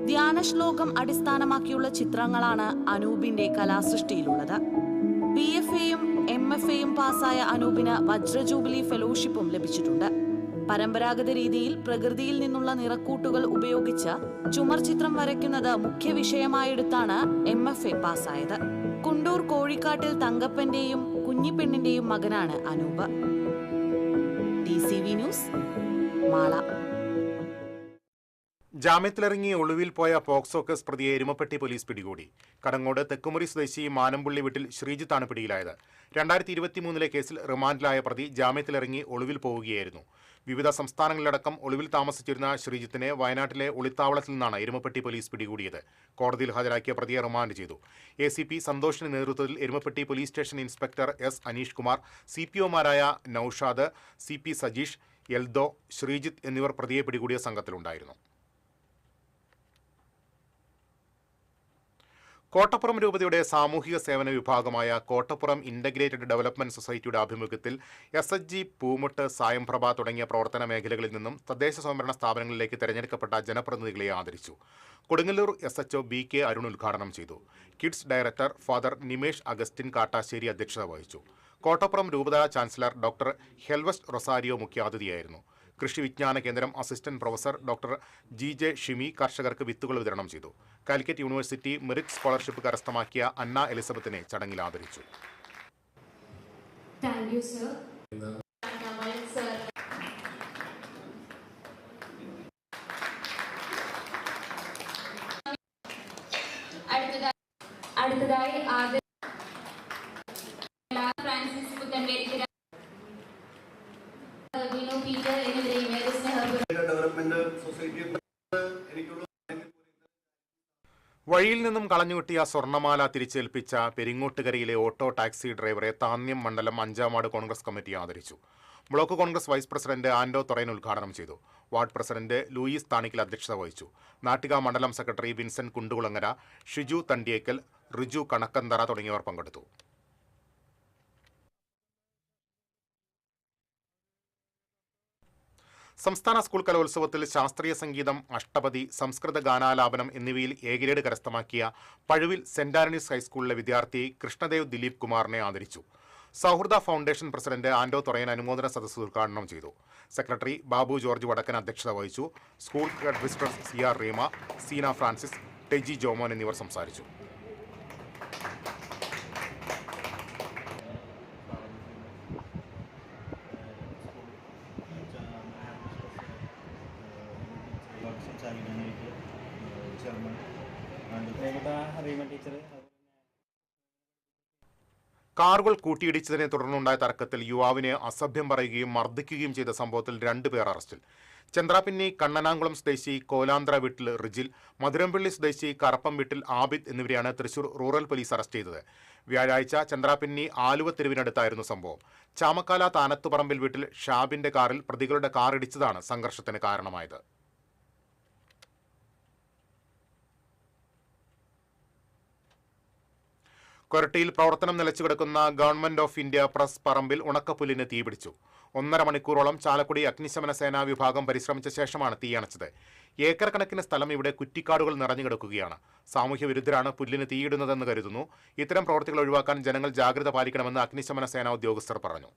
ധ്യാന ശ്ലോകം അടിസ്ഥാനമാക്കിയുള്ള ചിത്രങ്ങളാണ് അനൂപിന്റെ കലാസൃഷ്ടിയിലുള്ളത്. BFAയും MFAയും പാസ്സായ അനൂപിന് വജ്രജൂബിലി ഫെലോഷിപ്പും ലഭിച്ചിട്ടുണ്ട്. പരമ്പരാഗത രീതിയിൽ പ്രകൃതിയിൽ നിന്നുള്ള നിറക്കൂട്ടുകൾ ഉപയോഗിച്ച് ചുമർ ചിത്രം വരയ്ക്കുന്നത് മുഖ്യ വിഷയമായെടുത്താണ് MFA പാസ്സായത്. കുണ്ടൂർ കോഴിക്കാട്ടിൽ തങ്കപ്പന്റെയും കുഞ്ഞിപ്പെണ്ണിന്റെയും മകനാണ് അനൂപ്. DCV news, Mala. ജാമ്യത്തിലിറങ്ങി ഒളിവിൽ പോയ പോക്സോ കേസ് പ്രതിയെ എരുമപ്പെട്ടി പോലീസ് പിടികൂടി. കടങ്ങോട് തെക്കുമുറി സ്വദേശി മാനമ്പുള്ളി വീട്ടിൽ ശ്രീജിത്താണ് പിടിയിലായത്. 2023 കേസിൽ റിമാൻഡിലായ പ്രതി ജാമ്യത്തിലിറങ്ങി ഒളിവിൽ പോവുകയായിരുന്നു. വിവിധ സംസ്ഥാനങ്ങളിലടക്കം ഒളിവിൽ താമസിച്ചിരുന്ന ശ്രീജിത്തിനെ വയനാട്ടിലെ ഒളിത്താവളത്തിൽ നിന്നാണ് എരുമപ്പെട്ടി പോലീസ് പിടികൂടിയത്. കോടതിയിൽ ഹാജരാക്കിയ പ്രതിയെ റിമാൻഡ് ചെയ്തു. ACP സന്തോഷിന്റെ നേതൃത്വത്തിൽ Erumapetty police station inspector S Aneesh Kumar, CPOമാരായ നൌഷാദ്, CP സജീഷ്, എൽദോ, ശ്രീജിത്ത് എന്നിവർ പ്രതിയെ പിടികൂടിയ സംഘത്തിലുണ്ടായിരുന്നു. കോട്ടപ്പുറം രൂപതയുടെ സാമൂഹിക സേവന വിഭാഗമായ കോട്ടപ്പുറം ഇന്റഗ്രേറ്റഡ് ഡെവലപ്മെന്റ് സൊസൈറ്റിയുടെ ആഭിമുഖ്യത്തിൽ SHG, പൂമുട്ട്, സായംപ്രഭ തുടങ്ങിയ പ്രവർത്തന മേഖലകളിൽ നിന്നും തദ്ദേശ സ്വയംഭരണ സ്ഥാപനങ്ങളിലേക്ക് തെരഞ്ഞെടുക്കപ്പെട്ട ജനപ്രതിനിധികളെ ആദരിച്ചു. കൊടുങ്ങല്ലൂർ SHO BK അരുൺ ഉദ്ഘാടനം ചെയ്തു. Kids director father Nimesh Augustine Kattassery അധ്യക്ഷത വഹിച്ചു. കോട്ടപ്പുറം രൂപത ചാൻസലർ ഡോക്ടർ ഹെൽവസ്റ്റ് റൊസാരിയോ മുഖ്യാതിഥിയായിരുന്നു. കൃഷി വിജ്ഞാന കേന്ദ്രം assistant professor doctor GJ Shimi കർഷകർക്ക് വിത്തുകൾ വിതരണം ചെയ്തു. കാലിക്കറ്റ് യൂണിവേഴ്സിറ്റി മെറിറ്റ് സ്കോളർഷിപ്പ് കരസ്ഥമാക്കിയ അന്ന എലിസബത്തിനെ ചടങ്ങിൽ ആദരിച്ചു. അടുത്തതായി ഫ്രാൻസിസ് പുത്തൻവേലിക്കര, വിനു പീറ്റർ എന്നിവരെയും വഴിയിൽ നിന്നും കളഞ്ഞുകിട്ടിയ സ്വർണ്ണമാല തിരിച്ചേൽപ്പിച്ച പെരിങ്ങോട്ടുകരയിലെ ഓട്ടോ ടാക്സി ഡ്രൈവറെ താന്യം മണ്ഡലം 5-ാം വാർഡ് കോൺഗ്രസ് കമ്മിറ്റി ആദരിച്ചു. ബ്ലോക്ക് കോൺഗ്രസ് വൈസ് പ്രസിഡന്റ് ആൻഡോ തൊറൈൻ ഉദ്ഘാടനം ചെയ്തു. വാർഡ് പ്രസിഡന്റ് ലൂയിസ് താണിക്കൽ അധ്യക്ഷത വഹിച്ചു. നാട്ടിക മണ്ഡലം സെക്രട്ടറി വിൻസെന്റ് കുണ്ടുകുളങ്ങര, ഷിജു തണ്ടിയേക്കൽ, റിജു കണക്കന്തറ തുടങ്ങിയവർ പങ്കെടുത്തു. സംസ്ഥാന സ്കൂൾ കലോത്സവത്തിൽ ശാസ്ത്രീയ സംഗീതം, അഷ്ടപതി, സംസ്കൃത ഗാനാലാപനം എന്നിവയിൽ എ ഗ്രേഡ് കരസ്ഥമാക്കിയ പഴുവിൽ സെന്റ് ആന്റണീസ് ഹൈസ്കൂളിലെ വിദ്യാർത്ഥി കൃഷ്ണദേവ് ദിലീപ് കുമാറിനെ ആദരിച്ചു. സൗഹൃദ ഫൗണ്ടേഷൻ പ്രസിഡന്റ് ആൻഡോ തൊറയൻ അനുമോദന സദസ്സ് ഉദ്ഘാടനം ചെയ്തു. സെക്രട്ടറി ബാബു ജോർജ് വടക്കൻ അധ്യക്ഷത വഹിച്ചു. School head mister CR Reema, Seena Francis, Teji Jomon എന്നിവർ സംസാരിച്ചു. കാറുകൾ കൂട്ടിയിടിച്ചതിനെ തുടർന്നുണ്ടായ തർക്കത്തിൽ യുവാവിനെ അസഭ്യം പറയുകയും മർദ്ദിക്കുകയും ചെയ്ത സംഭവത്തിൽ 2 പേർ അറസ്റ്റിൽ. ചന്ദ്രാപിന്നി കണ്ണനാംകുളം സ്വദേശി കോലാന്ത്ര വീട്ടിൽ റിജിൽ, മധുരംപള്ളി സ്വദേശി കറപ്പം വീട്ടിൽ ആബിദ് എന്നിവരെയാണ് തൃശൂർ റൂറൽ പോലീസ് അറസ്റ്റ് ചെയ്തത്. വ്യാഴാഴ്ച ചന്ദ്രാപിന്നി ആലുവ തെരുവിനടുത്തായിരുന്നു സംഭവം. ചാമക്കാല താനത്തുപറമ്പിൽ വീട്ടിൽ ഷാബിന്റെ കാറിൽ പ്രതികളുടെ കാർ ഇടിച്ചതാണ് സംഘർഷത്തിന് കാരണമായത്. കൊരട്ടിയിൽ പ്രവർത്തനം നിലച്ചുകിടക്കുന്ന ഗവൺമെന്റ് ഓഫ് ഇന്ത്യ പ്രസ് പറമ്പിൽ ഉണക്കപ്പുല്ലിന് തീപിടിച്ചു. 1.5 മണിക്കൂറോളം ചാലക്കുടി അഗ്നിശമന സേനാ വിഭാഗം പരിശ്രമിച്ച ശേഷമാണ് തീയണച്ചത്. ഏക്കർ കണക്കിന് സ്ഥലം ഇവിടെ കുറ്റിക്കാടുകൾ നിറഞ്ഞു കിടക്കുകയാണ്. സാമൂഹ്യ വിരുദ്ധരാണ് പുല്ലിന് തീയിടുന്നതെന്ന് കരുതുന്നു. ഇത്തരം പ്രവർത്തികൾ ഒഴിവാക്കാൻ ജനങ്ങൾ ജാഗ്രത പാലിക്കണമെന്ന് അഗ്നിശമന സേനാ ഉദ്യോഗസ്ഥർ പറഞ്ഞു.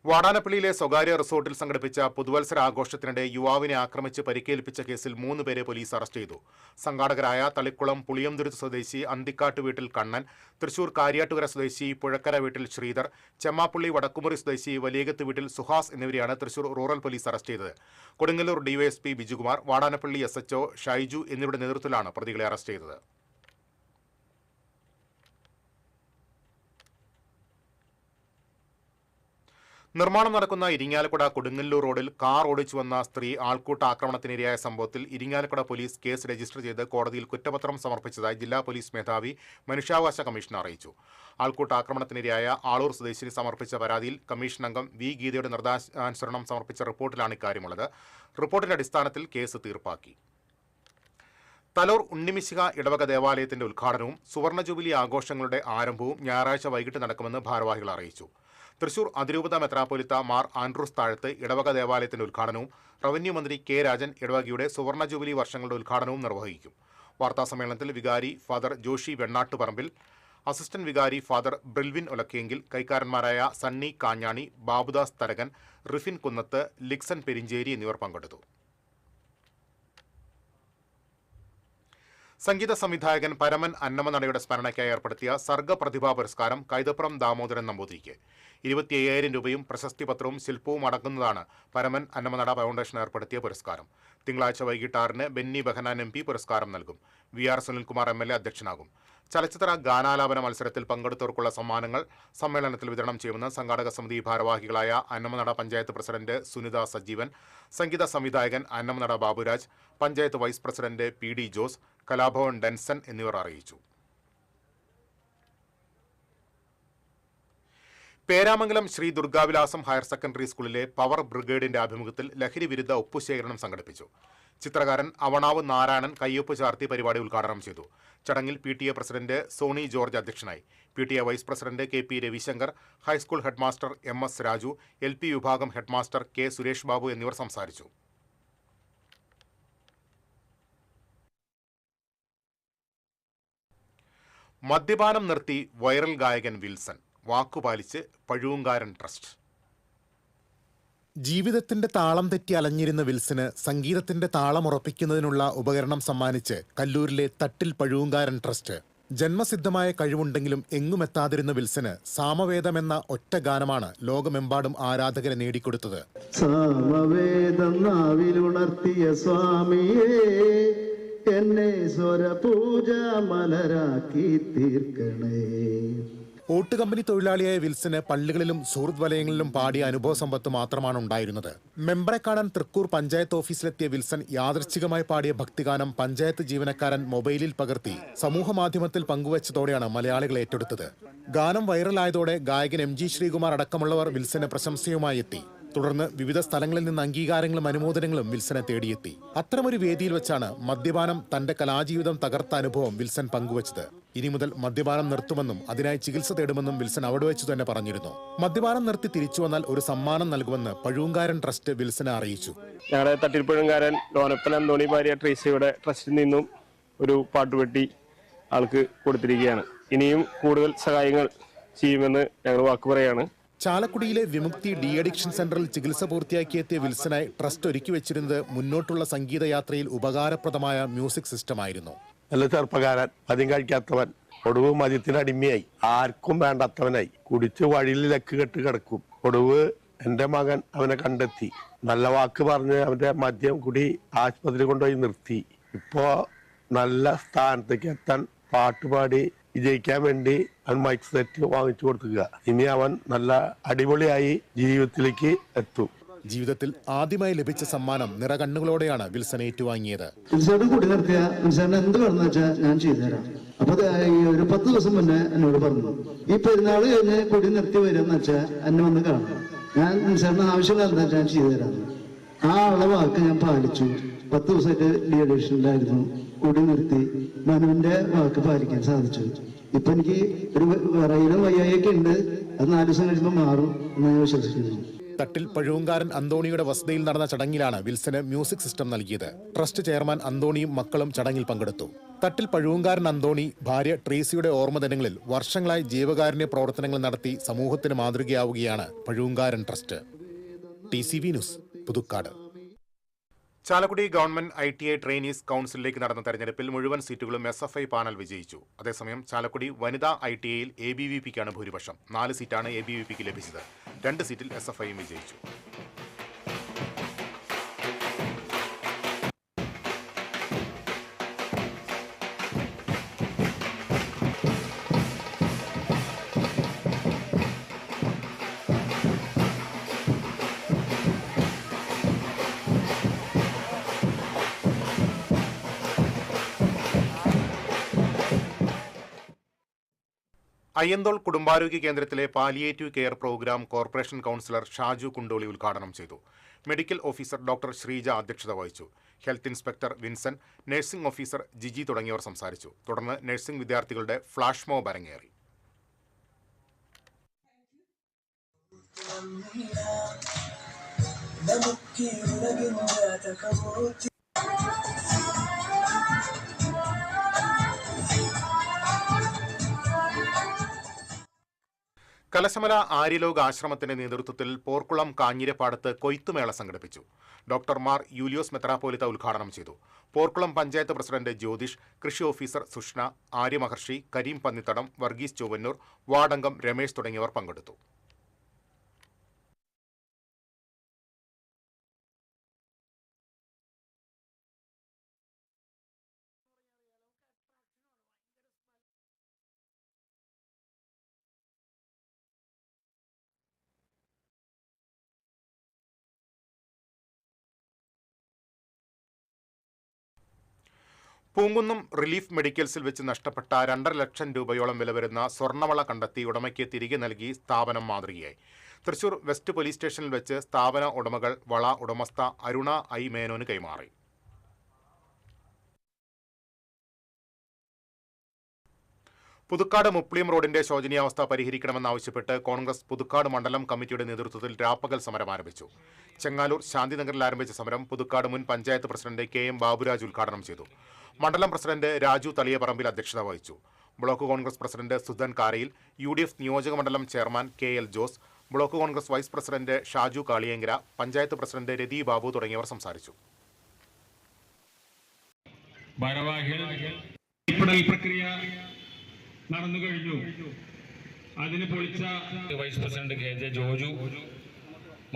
വാടാനപ്പള്ളിയിലെ സ്വകാര്യ റിസോർട്ടിൽ സംഘടിപ്പിച്ച പുതുവത്സര ആഘോഷത്തിനിടെ യുവാവിനെ ആക്രമിച്ച് പരിക്കേൽപ്പിച്ച കേസിൽ 3 പേരെ പോലീസ് അറസ്റ്റ് ചെയ്തു. സംഘാടകരായ തളിക്കുളം പുളിയംതുരുത്ത് സ്വദേശി അന്തിക്കാട്ട് വീട്ടിൽ കണ്ണൻ, തൃശൂർ കാര്യാട്ടുകര സ്വദേശി പുഴക്കര വീട്ടിൽ ശ്രീധർ, ചെമ്മാപ്പള്ളി വടക്കുമുറി സ്വദേശി വലിയകത്ത് വീട്ടിൽ സുഹാസ് എന്നിവരെയാണ് തൃശൂർ റൂറൽ പോലീസ് അറസ്റ്റ് ചെയ്തത്. കൊടുങ്ങല്ലൂർ ഡിവൈഎസ്പി ബിജുകുമാർ, വാടാനപ്പള്ളി SHO ഷൈജു എന്നിവരുടെ നേതൃത്വത്തിലാണ് പ്രതികളെ അറസ്റ്റ് ചെയ്തത്. നിർമ്മാണം നടക്കുന്ന ഇരിങ്ങാലക്കുട കൊടുങ്ങല്ലൂർ റോഡിൽ കാർ ഓടിച്ചു വന്ന സ്ത്രീ ആൾക്കൂട്ട ആക്രമണത്തിനിരയായ സംഭവത്തിൽ ഇരിങ്ങാലക്കുട പോലീസ് കേസ് രജിസ്റ്റർ ചെയ്ത് കോടതിയിൽ കുറ്റപത്രം സമർപ്പിച്ചതായി ജില്ലാ പോലീസ് മേധാവി മനുഷ്യാവകാശ കമ്മീഷൻ അറിയിച്ചു. ആൾക്കൂട്ട ആക്രമണത്തിനിരയായ ആളൂർ സ്വദേശിനി സമർപ്പിച്ച പരാതിയിൽ കമ്മീഷൻ അംഗം വി ഗീതയുടെ നിർദ്ദേശാനുസരണം സമർപ്പിച്ച റിപ്പോർട്ടിലാണ് ഇക്കാര്യമുള്ളത്. റിപ്പോർട്ടിന്റെ അടിസ്ഥാനത്തിൽ കേസ് തീർപ്പാക്കി. തലോർ ഉണ്ണിമിശിഹ ഇടവക ദേവാലയത്തിന്റെ ഉദ്ഘാടനവും സുവർണ ജൂബിലി ആഘോഷങ്ങളുടെ ആരംഭവും ഞായറാഴ്ച വൈകിട്ട് നടക്കുമെന്ന് ഭാരവാഹികൾ അറിയിച്ചു. തൃശൂർ അതിരൂപത മെത്രാപ്പൊലിത്ത മാർ ആൻഡ്രൂസ് താഴത്ത് ഇടവക ദേവാലയത്തിന്റെ ഉദ്ഘാടനവും റവന്യൂ മന്ത്രി കെ രാജൻ ഇടവകയുടെ സുവർണ ജൂബിലി വർഷങ്ങളുടെ ഉദ്ഘാടനവും നിർവഹിക്കും. വാർത്താസമ്മേളനത്തിൽ വികാരി ഫാദർ ജോഷി വെണ്ണാട്ടുപറമ്പിൽ, അസിസ്റ്റന്റ് വികാരി ഫാദർ ബ്രിൽവിൻ ഒലക്കെങ്കിൽ, കൈക്കാരന്മാരായ സണ്ണി കാഞ്ഞാണി, ബാബുദാസ് തരകൻ, റിഫിൻ കുന്നത്ത്, ലിക്സൺ പെരിഞ്ചേരി എന്നിവർ പങ്കെടുത്തു. സംഗീത സംവിധായകൻ പരമൻ അന്നമനടയുടെ സ്മരണയ്ക്കായി ഏർപ്പെടുത്തിയ സർഗപ്രതിഭാ പുരസ്കാരം കൈതപ്പുറം ദാമോദരൻ നമ്പൂതിരിക്ക് 25,000 രൂപയും പ്രശസ്തി പത്രവും ശില്പവും അടങ്ങുന്നതാണ് പരമൻ അന്നമനട ഫൗണ്ടേഷൻ ഏർപ്പെടുത്തിയ പുരസ്കാരം. തിങ്കളാഴ്ച വൈകിട്ട് 6-ന് ബെന്നി ബെഹനാൻ MP പുരസ്കാരം നൽകും. VR Sunilkumar MLA അധ്യക്ഷനാകും. ചലച്ചിത്ര ഗാനാലാപന മത്സരത്തിൽ പങ്കെടുത്തവർക്കുള്ള സമ്മാനങ്ങൾ സമ്മേളനത്തിൽ വിതരണം ചെയ്യുമെന്ന് സംഘാടക സമിതി ഭാരവാഹികളായ അന്നമനട പഞ്ചായത്ത് പ്രസിഡന്റ് സുനിത സജീവൻ, സംഗീത സംവിധായകൻ Annamanada Baburaj, panchayat vice president PD Jose, Kalabhavan Denson എന്നിവർ അറിയിച്ചു. പേരാമംഗലം ശ്രീ ദുർഗാവിലാസം ഹയർ സെക്കൻഡറി സ്കൂളിലെ പവർ ബ്രിഗേഡിന്റെ ആഭിമുഖ്യത്തിൽ ലഹരി വിരുദ്ധ ഒപ്പുശേഖരണം സംഘടിപ്പിച്ചു. ചിത്രകാരൻ അവണാവ് നാരായണൻ കയ്യൊപ്പ് ചാർത്തി പരിപാടി ഉദ്ഘാടനം ചെയ്തു. ചടങ്ങിൽ PTA പ്രസിഡന്റ് സോണി ജോർജ് അധ്യക്ഷനായി. PTA vice president KP Ravishankar, high school headmaster MS Raju, LP വിഭാഗം ഹെഡ്മാസ്റ്റർ K സുരേഷ് ബാബു എന്നിവർ സംസാരിച്ചു. മദ്യപാനം നിർത്തി വൈറൽ ഗായകൻ വിൽസൺ, വാക്കുപാലിച്ച് പഴുവങ്കാരൻ ട്രസ്റ്റ്. ജീവിതത്തിന്റെ താളം തെറ്റി അലഞ്ഞിരുന്ന വിൽസന് സംഗീതത്തിന്റെ താളമുറപ്പിക്കുന്നതിനുള്ള ഉപകരണം സമ്മാനിച്ച് കല്ലൂരിലെ തട്ടിൽ പഴുവങ്കാരൻ ട്രസ്റ്റ്. ജന്മസിദ്ധമായ കഴിവുണ്ടെങ്കിലും എങ്ങുമെത്താതിരുന്ന വിൽസന് സാമവേദമെന്ന ഒറ്റ ഗാനമാണ് ലോകമെമ്പാടും ആരാധകരെ നേടിക്കൊടുത്തത്. സാമവേദം നാവിലുണർത്തിയ സ്വാമിയേ, എന്നെ സ്വരപൂജ മലരാക്കി തീർക്കണേ. ഓട്ട് കമ്പനി തൊഴിലാളിയായ വിൽസന് പള്ളികളിലും സുഹൃത്ത് വലയങ്ങളിലും പാടിയ അനുഭവ സമ്പത്ത് മാത്രമാണ് ഉണ്ടായിരുന്നത്. മെമ്പറെ കാണാൻ തൃക്കൂർ പഞ്ചായത്ത് ഓഫീസിലെത്തിയ വിൽസൺ യാദൃച്ഛികമായി പാടിയ ഭക്തിഗാനം പഞ്ചായത്ത് ജീവനക്കാരൻ മൊബൈലിൽ പകർത്തി സമൂഹ മാധ്യമത്തിൽ പങ്കുവച്ചതോടെയാണ് മലയാളികൾ ഏറ്റെടുത്തത്. ഗാനം വൈറലായതോടെ ഗായകൻ MG ശ്രീകുമാർ അടക്കമുള്ളവർ വിൽസന് പ്രശംസയുമായി എത്തി. തുടർന്ന് വിവിധ സ്ഥലങ്ങളിൽ നിന്ന് അംഗീകാരങ്ങളും അനുമോദനങ്ങളും വിൽസനെ തേടിയെത്തി. അത്തരമൊരു വേദിയിൽ വെച്ചാണ് മദ്യപാനം തന്റെ കലാജീവിതം തകർത്ത അനുഭവം വിൽസൺ പങ്കുവച്ചത്. ഇനി മുതൽ മദ്യപാനം നിർത്തുമെന്നും അതിനായി ചികിത്സ തേടുമെന്നും വിൽസൺ അവിടെ വെച്ചു തന്നെ പറഞ്ഞിരുന്നു. മദ്യപാനം നിർത്തി തിരിച്ചു വന്നാൽ ഒരു സമ്മാനം നൽകുമെന്ന് പഴുവങ്കാരൻ ട്രസ്റ്റ് വിൽസനെ അറിയിച്ചു. ഞങ്ങളുടെ തട്ടിൽ പഴുവങ്കാരൻ ലോനപ്പൻ അന്തോണി ഭാര്യ ട്രീസയുടെ ട്രസ്റ്റിൽ നിന്നും ഒരു പാട്ടുപെട്ടി ആൾക്ക് കൊടുത്തിരിക്കുകയാണ്. ഇനിയും കൂടുതൽ സഹായങ്ങൾ ചെയ്യുമെന്ന് ഞങ്ങൾ വാക്ക് പറയാണ്. ചാലക്കുടിയിലെ വിമുക്തി ഡി അഡിക്ഷൻ സെന്ററിൽ ചികിത്സ പൂർത്തിയാക്കിയെത്തിയ വിൽസനായി ട്രസ്റ്റ് ഒരുക്കി വെച്ചിരുന്നത് മുന്നോട്ടുള്ള സംഗീതയാത്രയിൽ ഉപകാരപ്രദമായ മ്യൂസിക് സിസ്റ്റമായിരുന്നു. നല്ല ചെറുപ്പക്കാരൻ, മദ്യം കഴിക്കാത്തവൻ, ഒടുവ് മദ്യത്തിന് അടിമയായി, ആർക്കും വേണ്ടാത്തവനായി, കുടിച്ച് വഴിയിൽ ലക്ക് കെട്ട് കിടക്കും. ഒടുവ് എന്റെ മകൻ അവനെ കണ്ടെത്തി, നല്ല വാക്ക് പറഞ്ഞ് അവന്റെ മദ്യം കുടി ആശുപത്രി കൊണ്ടുപോയി നിർത്തി. ഇപ്പോ നല്ല സ്ഥാനത്തേക്ക് എത്താൻ പാട്ടുപാടി വിജയിക്കാൻ വേണ്ടി അവൻ മൈക്ക് സെറ്റ് വാങ്ങിച്ചു കൊടുക്കുക. ഇനി അവൻ നല്ല അടിപൊളിയായി ജീവിതത്തിലേക്ക് എത്തും. ജീവിതത്തിൽ ആദ്യമായി ലഭിച്ച സമ്മാനം നിറകണ്ണുകളോടെയാണ് വിൽസൺ ഏറ്റുവാങ്ങിയത്. കൂടി നിർത്തിയ എന്ത് പറഞ്ഞു വെച്ചാൽ ഞാൻ ചെയ്തുതരാം. അപ്പൊ ഒരു 10 ദിവസം മുന്നേ എന്നോട് പറഞ്ഞു, ഈ പെരുന്നാൾ കഴിഞ്ഞ് കൊടി നിർത്തി വരുമെന്ന് വെച്ചാൽ എന്നെ വന്ന് കാണാം, ഞാൻ നിസാറിന് ആവശ്യമില്ല എന്താ ഞാൻ ചെയ്തുതരാം. ആ ഉള്ള വാക്ക് ഞാൻ പാലിച്ചു. 10 ദിവസമായിട്ട് ഡീഅഡിക്ഷനിലായിരുന്നു. കൊടി നിർത്തി മനുവിന്റെ വാക്ക് പാലിക്കാൻ സാധിച്ചു. ഇപ്പൊ എനിക്ക് ഒരു വിറയിലും വയ്യായൊക്കെ ഉണ്ട്. അത് 4 ദിവസം കഴിയുമ്പോൾ മാറും എന്ന് ഞാൻ വിശ്വസിക്കുന്നു. തട്ടിൽ പഴുവങ്കാരൻ അന്തോണിയുടെ വസതിയിൽ നടന്ന ചടങ്ങിലാണ് വിൽസന് മ്യൂസിക് സിസ്റ്റം നൽകിയത്. ട്രസ്റ്റ് ചെയർമാൻ അന്തോണിയും മക്കളും ചടങ്ങിൽ പങ്കെടുത്തു. തട്ടിൽ പഴുവങ്കാരൻ അന്തോണി ഭാര്യ ട്രേസിയുടെ ഓർമ്മദിനങ്ങളിൽ വർഷങ്ങളായി ജീവകാരുണ്യ പ്രവർത്തനങ്ങൾ നടത്തി സമൂഹത്തിന് മാതൃകയാവുകയാണ് Pazhuvankaran trust. TCV news, Puthukkad. Chalakudy government ITI trainees കൗൺസിലിലേക്ക് നടന്ന തെരഞ്ഞെടുപ്പിൽ മുഴുവൻ സീറ്റുകളും SFI പാനൽ വിജയിച്ചു. അതേസമയം ചാലക്കുടി വനിതാ ITIയിൽ ABVPക്കാണ് ഭൂരിപക്ഷം. 4 സീറ്റാണ് ABVPക്ക് ലഭിച്ചത്. 2 സീറ്റിൽ SFIയും വിജയിച്ചു. അയ്യന്തോൾ കുടുംബാരോഗ്യ കേന്ദ്രത്തിലെ palliative care programme corporation councillor Shaju Kundoli ഉദ്ഘാടനം ചെയ്തു. മെഡിക്കൽ ഓഫീസർ ഡോക്ടർ ശ്രീജ അധ്യക്ഷത വഹിച്ചു. Health inspector Vinson, nursing officer Jiji തുടങ്ങിയവർ സംസാരിച്ചു. തുടർന്ന് നഴ്സിംഗ് വിദ്യാർത്ഥികളുടെ ഫ്ലാഷ് മോബ് അരങ്ങേറി. കലശമല ആര്യലോക ആശ്രമത്തിന്റെ നേതൃത്വത്തിൽ പോർക്കുളം കാഞ്ഞിരപ്പാടത്ത് കൊയ്ത്തുമേള സംഘടിപ്പിച്ചു. ഡോക്ടർമാർ യൂലിയോസ് മെത്രാപ്പോലിത്ത ഉദ്ഘാടനം ചെയ്തു. പോർക്കുളം പഞ്ചായത്ത് പ്രസിഡന്റ് ജ്യോതിഷ്, കൃഷി ഓഫീസർ സുഷ്ണ, ആര്യമഹർഷി, കരീം പന്നിത്തടം, വർഗീസ് ചൊവ്വന്നൂർ, വാർഡംഗം രമേശ് തുടങ്ങിയവർ പങ്കെടുത്തു. പൂങ്കുന്നം റിലീഫ് മെഡിക്കൽസിൽ വെച്ച് നഷ്ടപ്പെട്ട 2.5 ലക്ഷം രൂപയോളം വില വരുന്ന സ്വർണ്ണവള കണ്ടെത്തി ഉടമയ്ക്ക് തിരികെ നൽകി സ്ഥാപനം മാതൃകയായി. തൃശൂർ വെസ്റ്റ് പോലീസ് സ്റ്റേഷനിൽ വെച്ച് സ്ഥാപന ഉടമകൾ വള ഉടമസ്ഥ അരുണ ഐ മേനോന് കൈമാറി. പുതുക്കാട് മുപ്ലിം റോഡിന്റെ ശോചനീയാവസ്ഥ പരിഹരിക്കണമെന്നാവശ്യപ്പെട്ട് കോൺഗ്രസ് പുതുക്കാട് മണ്ഡലം കമ്മിറ്റിയുടെ നേതൃത്വത്തിൽ രാപ്പകൽ സമരം ആരംഭിച്ചു. ചെങ്ങാലൂർ ശാന്തിനഗറിൽ ആരംഭിച്ച സമരം പുതുക്കാട് മുൻ പഞ്ചായത്ത് പ്രസിഡന്റ് KM ബാബുരാജ് ഉദ്ഘാടനം ചെയ്തു. മണ്ഡലം പ്രസിഡന്റ് രാജു തളിയപറമ്പിൽ അധ്യക്ഷത വഹിച്ചു. Block Congress president Sudhan Karayil, UDF നിയോജക മണ്ഡലം chairman KL Jose, block Congress vice president Shaju Kaliyankara, panchayat president Rathi Babu തുടങ്ങിയവർ സംസാരിച്ചു. പ്രക്രിയ നടന്നു കഴിഞ്ഞു. അതിന് പൊളിച്ച vice president KJ Joju,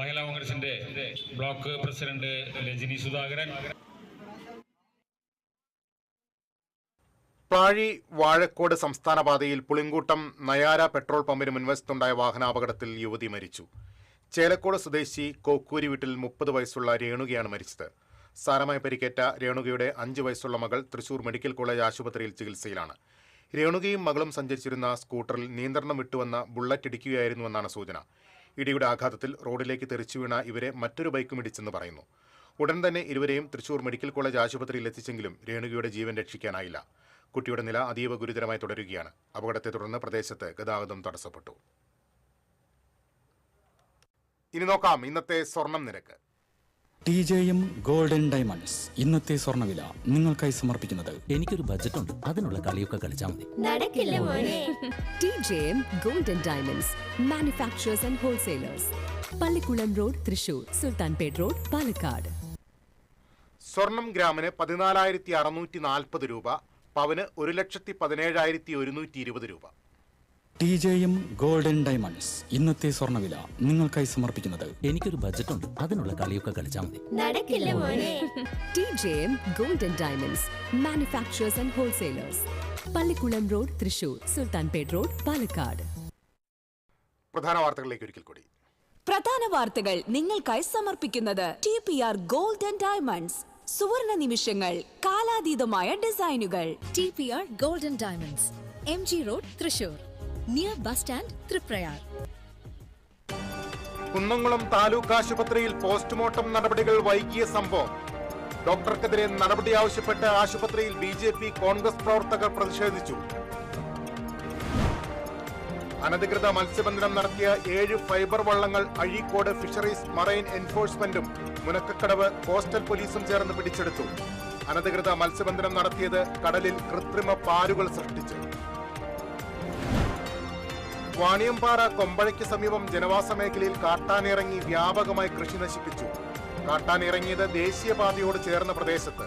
Mahila കോൺഗ്രസിന്റെ ബ്ലോക്ക് പ്രസിഡന്റ് രജനി സുധാകരൻ. പാഴി വാഴക്കോട് സംസ്ഥാന പാതയിൽ പുളിങ്കൂട്ടം നയാര പെട്രോൾ പമ്പിന് മുൻവശത്തുണ്ടായ വാഹനാപകടത്തിൽ യുവതി മരിച്ചു. ചേലക്കോട് സ്വദേശി കോക്കൂരി വീട്ടിൽ 30 വയസ്സുള്ള രേണുകയാണ് മരിച്ചത്. സാരമായി പരിക്കേറ്റ രേണുകയുടെ 5 വയസ്സുള്ള മകൾ തൃശൂർ മെഡിക്കൽ കോളേജ് ആശുപത്രിയിൽ ചികിത്സയിലാണ്. രേണുകയും മകളും സഞ്ചരിച്ചിരുന്ന സ്കൂട്ടറിൽ നിയന്ത്രണം വിട്ടുവന്ന ബുള്ളറ്റ് ഇടിക്കുകയായിരുന്നുവെന്നാണ് സൂചന. ഇടിയുടെ ആഘാതത്തിൽ റോഡിലേക്ക് തെറിച്ചു വീണ ഇവരെ മറ്റൊരു ബൈക്കും ഇടിച്ചെന്ന് പറയുന്നു. ഉടൻ തന്നെ ഇരുവരെയും തൃശൂർ മെഡിക്കൽ കോളേജ് ആശുപത്രിയിൽ എത്തിച്ചെങ്കിലും രേണുകയുടെ ജീവൻ രക്ഷിക്കാനായില്ല. കുട്ടിയുടെ നില അതീവ ഗുരുതരമായി തുടരുകയാണ്. അപകടത്തെ തുടർന്ന് പ്രദേശത്ത് ഗതാഗതം തടസ്സപ്പെട്ടു. ഇനി നോക്കാം ഇന്നത്തെ സ്വർണം നിരക്ക്. TJM ഗോൾഡൻ ഡയമണ്ട്സ് ഇന്നത്തെ സ്വർണ്ണവില നിങ്ങൾക്കായി സമർപ്പിക്കുന്നത്. എനിക്കൊരു ബജറ്റ് ഉണ്ട്, അതിനുള്ള കളിയൊക്കെ കളിച്ചാൽ മതി. നടക്കില്ല മോനെ. TJM golden diamonds manufacturers and wholesalers, Pallikulam road, Thrissur, Sultanpet road, Palakkad. സ്വർണം ഗ്രാമിന് 14,640 രൂപ, പവന് 1,17,120 രൂപ. TJM ഗോൾഡൻ ഡയമണ്ട്സ് ഇന്നത്തെ സ്വർണ്ണവില നിങ്ങൾക്കായി സമർപ്പിക്കുന്നത്. എനിക്കൊരു ബജറ്റ് ഉണ്ട്, അതിനുള്ള കളിയൊക്കെ കളിച്ചാൽ മതി. നടക്കില്ല മോനെ. TJM golden diamonds manufacturers and wholesalers, Pallikulam road, Thrissur, Sultanpet road, Palakkad. പ്രധാന വാർത്തകളിലേക്ക് ഒരിക്കൽ കൂടി. പ്രധാന വാർത്തകൾ നിങ്ങൾക്കായി സമർപ്പിക്കുന്നത് TPR ഗോൾഡൻ ഡയമണ്ട്സ്. സുവർണ നിമിഷങ്ങൾ, കാലാതീതമായ ഡിസൈനുകൾ. TPR golden diamonds, MG road, Thrissur, near bus stand, Triprayar. Kunnamkulam taluk ആശുപത്രിയിൽ പോസ്റ്റ്മോർട്ടം നടപടികൾ വൈകിയ സംഭവം. ഡോക്ടർക്കെതിരെ നടപടി ആവശ്യപ്പെട്ട് ആശുപത്രിയിൽ BJP കോൺഗ്രസ് പ്രവർത്തകർ പ്രതിഷേധിച്ചു. അനധികൃത മത്സ്യബന്ധനം നടത്തിയ 7 ഫൈബർ വള്ളങ്ങൾ അഴീക്കോട് ഫിഷറീസ് മറൈൻ എൻഫോഴ്സ്മെന്റും മുനക്കക്കടവ് കോസ്റ്റൽ പോലീസും ചേർന്ന് പിടിച്ചെടുത്തു. അനധികൃത മത്സ്യബന്ധനം നടത്തിയത് കടലിൽ കൃത്രിമ പാലുകൾ സൃഷ്ടിച്ചു. വാണിയമ്പാറ കൊമ്പഴയ്ക്ക് സമീപം ജനവാസ മേഖലയിൽ കാട്ടാനിറങ്ങി വ്യാപകമായി കൃഷി നശിപ്പിച്ചു. കാട്ടാനിറങ്ങിയത് ദേശീയപാതയോട് ചേർന്ന പ്രദേശത്ത്.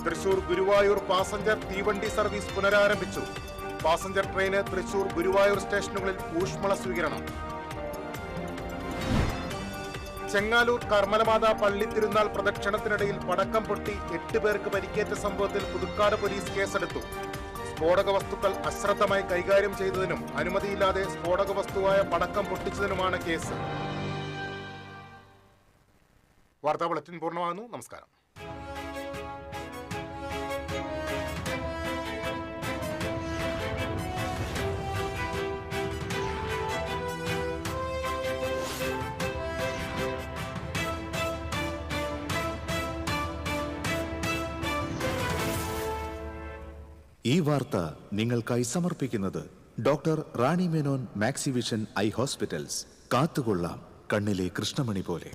തൃശൂർ ഗുരുവായൂർ പാസഞ്ചർ തീവണ്ടി സർവീസ് പുനരാരംഭിച്ചു. പാസഞ്ചർ ട്രെയിന് തൃശൂർ ഗുരുവായൂർ സ്റ്റേഷനുകളിൽ ഊഷ്മള സ്വീകരണം. ചെങ്ങാലൂർ കർമ്മലമാത പള്ളി തിരുനാൾ പ്രദക്ഷിണത്തിനിടയിൽ പടക്കം പൊട്ടി 8 പേർക്ക് പരിക്കേറ്റ സംഭവത്തിൽ പുതുക്കാട് പോലീസ് കേസെടുത്തു. സ്ഫോടക വസ്തുക്കൾ അശ്രദ്ധമായി കൈകാര്യം ചെയ്തതിനും അനുമതിയില്ലാതെ സ്ഫോടക വസ്തുവായ പടക്കം പൊട്ടിച്ചതിനുമാണ് കേസ്. വാർത്താ ബുള്ളറ്റിൻ പൂർണ്ണമാകുന്നു. നമസ്കാരം. ഈ വാർത്ത നിങ്ങൾക്കായി സമർപ്പിക്കുന്നത് ഡോക്ടർ റാണി മേനോൻ മാക്സിവിഷൻ ഐ ഹോസ്പിറ്റൽസ്. കാത്തുകൊള്ളാം കണ്ണിലെ കൃഷ്ണമണി പോലെ.